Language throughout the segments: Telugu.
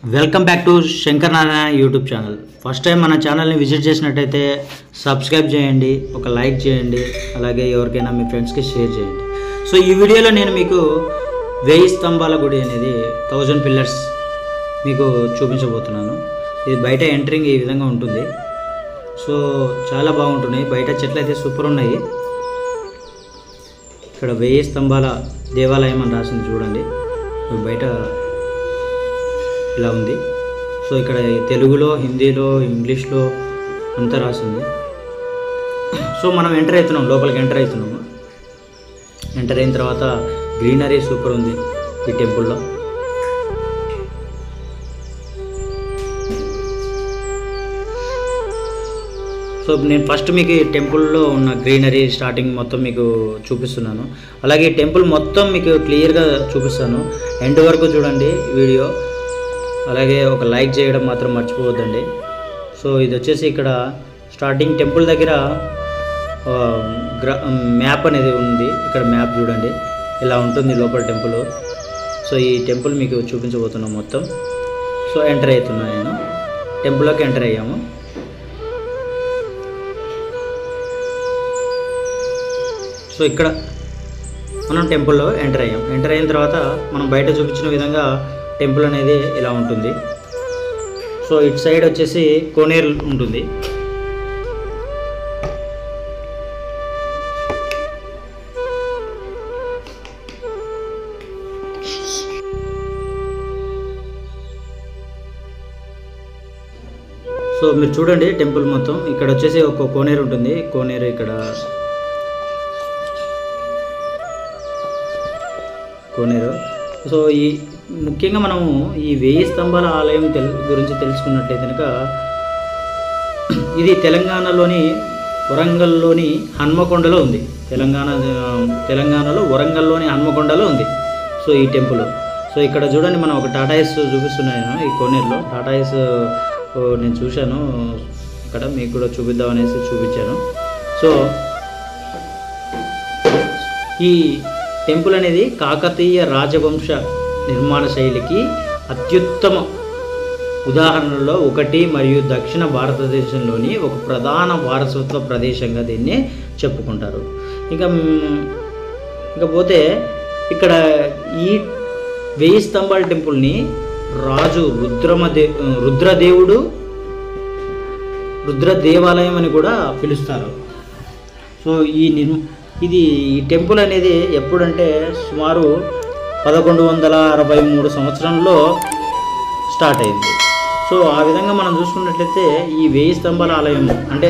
Welcome back to Shankar Narayana YouTube channel. First time మన ఛానల్ని విజిట్ చేసినట్టయితే సబ్స్క్రైబ్ చేయండి, ఒక లైక్ చేయండి, అలాగే ఎవరికైనా మీ ఫ్రెండ్స్కి షేర్ చేయండి. సో ఈ వీడియోలో నేను మీకు 1000 స్తంభాల గుడి అనేది 1000 పిల్లర్స్ మీకు చూపించబోతున్నాను. ఇది బయట ఎంట్రింగ్ ఈ విధంగా ఉంటుంది. సో చాలా బాగుంటున్నాయి. బయట చెట్లు అయితే సూపర్ ఉన్నాయి. ఇక్కడ 1000 స్తంభాల దేవాలయం అని రాసింది చూడండి. బయట ఇలా ఉంది. సో ఇక్కడ తెలుగులో, హిందీలో, ఇంగ్లీష్లో అంతా రాసింది. సో మనం ఎంటర్ అవుతున్నాం, లోపలికి ఎంటర్ అవుతున్నాము. ఎంటర్ అయిన తర్వాత గ్రీనరీ సూపర్ ఉంది ఈ టెంపుల్లో. సో నేను ఫస్ట్ మీకు ఈ టెంపుల్లో ఉన్న గ్రీనరీ స్టార్టింగ్ మొత్తం మీకు చూపిస్తున్నాను. అలాగే ఈ టెంపుల్ మొత్తం మీకు క్లియర్గా చూపిస్తాను. ఎండ్ వరకు చూడండి వీడియో. అలాగే ఒక లైక్ చేయడం మాత్రం మర్చిపోవద్దండి. సో ఇది వచ్చేసి ఇక్కడ స్టార్టింగ్ టెంపుల్ దగ్గర మ్యాప్ అనేది ఉంది. ఇక్కడ మ్యాప్ చూడండి, ఇలా ఉంటుంది లోపల టెంపుల్. సో ఈ టెంపుల్ మీకు చూపించబోతున్నాం మొత్తం. సో ఎంటర్ అవుతున్నాను నేను. టెంపుల్లోకి ఎంటర్ అయ్యాము. సో ఇక్కడ మనం టెంపుల్లో ఎంటర్ అయ్యాం. ఎంటర్ అయిన తర్వాత మనం బయట చూపించిన విధంగా టెంపుల్ అనేది ఇలా ఉంటుంది. సో ఇటు సైడ్ వచ్చేసి కోనేరు ఉంటుంది. సో మీరు చూడండి టెంపుల్ మొత్తం. ఇక్కడ వచ్చేసి ఒక కోనేరు ఉంటుంది. కోనేరు ఇక్కడ కోనేరు. సో ఈ ముఖ్యంగా మనము ఈ 1000 స్తంభాల ఆలయం గురించి తెలుసుకున్నట్లయితే కనుక ఇది తెలంగాణలోని వరంగల్లోని హన్మకొండలో ఉంది. తెలంగాణలో వరంగల్లోని హన్మకొండలో ఉంది. సో ఈ టెంపుల్. సో ఇక్కడ చూడండి, మనం ఒక టాటాయిస్ చూపిస్తున్నాను ఈ కోనేరులో. టాటాయిస్ నేను చూశాను అక్కడ, మీకు కూడా చూపిద్దాం అనేసి చూపించాను. సో ఈ టెంపుల్ అనేది కాకతీయ రాజవంశ నిర్మాణ శైలికి అత్యుత్తమ ఉదాహరణలో ఒకటి మరియు దక్షిణ భారతదేశంలోని ఒక ప్రధాన వారసత్వ ప్రదేశంగా దీన్ని చెప్పుకుంటారు. ఇకపోతే ఇక్కడ ఈ 1000 స్తంభాల టెంపుల్ని రాజు రుద్ర దేవాలయం అని కూడా పిలుస్తారు. సో ఈ టెంపుల్ అనేది ఎప్పుడంటే సుమారు 1163 సంవత్సరంలో స్టార్ట్ అయింది. సో ఆ విధంగా మనం చూసుకున్నట్లయితే ఈ 1000 స్తంభాల ఆలయం అంటే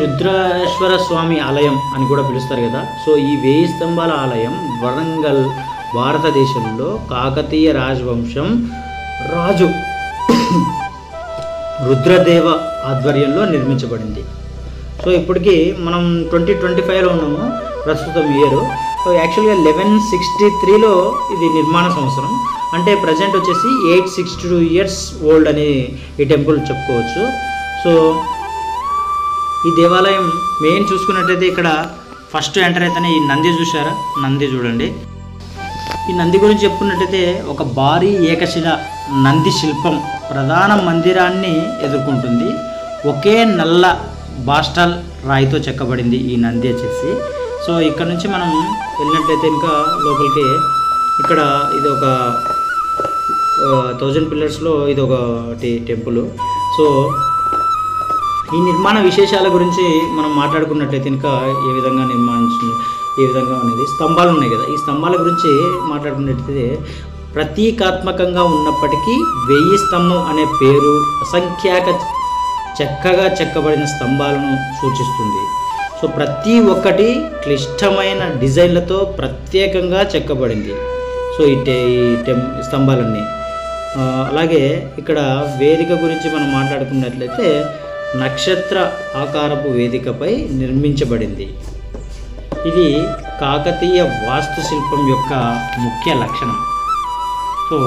రుద్రేశ్వర స్వామి ఆలయం అని కూడా పిలుస్తారు కదా. సో ఈ 1000 స్తంభాల ఆలయం వరంగల్, భారతదేశంలో కాకతీయ రాజవంశం రాజు రుద్రదేవ ఆధ్వర్యంలో నిర్మించబడింది. సో ఇప్పటికీ మనం 2025లో ఉన్నాము, ప్రస్తుతం ఇయర్. సో యాక్చువల్గా 1163లో ఇది నిర్మాణ సంవత్సరం. అంటే ప్రజెంట్ వచ్చేసి 862 ఇయర్స్ ఓల్డ్ అని ఈ టెంపుల్ చెప్పుకోవచ్చు. సో ఈ దేవాలయం మెయిన్ చూసుకున్నట్టయితే ఇక్కడ ఫస్ట్ ఎంటర్ అయితేనే ఈ నంది చూసారా, నంది చూడండి. ఈ నంది గురించి చెప్పుకున్నట్టయితే ఒక భారీ ఏకశిల నంది శిల్పం ప్రధాన మందిరాన్ని ఎదుర్కొంటుంది. ఒకే నల్ల బాస్టల్ రాయితో చెక్కబడింది ఈ నంది వచ్చేసి. సో ఇక్కడ నుంచి మనం వెళ్ళినట్లయితే ఇంకా లోపలికి, ఇక్కడ ఇది ఒక 1000 పిల్లర్స్లో ఇది ఒకటి టెంపుల్. సో ఈ నిర్మాణ విశేషాల గురించి మనం మాట్లాడుకున్నట్లయితే ఇంకా ఏ విధంగా అనేది స్తంభాలు ఉన్నాయి కదా. ఈ స్తంభాల గురించి మాట్లాడుకున్నట్లయితే ప్రతీకాత్మకంగా ఉన్నప్పటికీ 1000 స్తంభం అనే పేరు అసంఖ్యాక చక్కగా చెక్కబడిన స్తంభాలను సూచిస్తుంది. సో ప్రతి ఒక్కటి క్లిష్టమైన డిజైన్లతో ప్రత్యేకంగా చెక్కబడింది. సో ఈ స్తంభాలన్నీ. అలాగే ఇక్కడ వేదిక గురించి మనం మాట్లాడుకున్నట్లయితే నక్షత్ర ఆకారపు వేదికపై నిర్మించబడింది. ఇది కాకతీయ వాస్తుశిల్పం యొక్క ముఖ్య లక్షణం. సో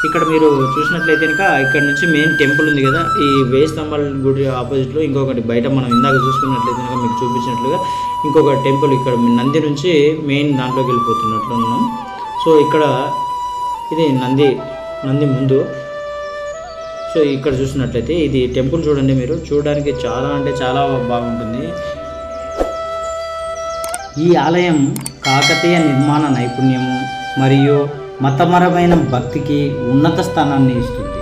ఇక్కడ మీరు చూసినట్లయితే కనుక ఇక్కడ నుంచి మెయిన్ టెంపుల్ ఉంది కదా. ఈ 1000 స్తంభాల గుడి ఆపోజిట్లో ఇంకొకటి బయట మనం ఇందాక చూసుకున్నట్లయితే కనుక మీకు చూపించినట్లుగా ఇంకొక టెంపుల్ ఇక్కడ నంది నుంచి మెయిన్ దాంట్లోకి వెళ్ళిపోతున్నట్లు ఉన్నాం. సో ఇక్కడ ఇది నంది నంది ముందు. సో ఇక్కడ చూసినట్లయితే ఇది టెంపుల్ చూడండి, మీరు చూడడానికి చాలా అంటే చాలా బాగుంటుంది. ఈ ఆలయం కాకతీయ నిర్మాణ నైపుణ్యము మరియు మతపరమైన భక్తికి ఉన్నత స్థానాన్ని ఇస్తుంది.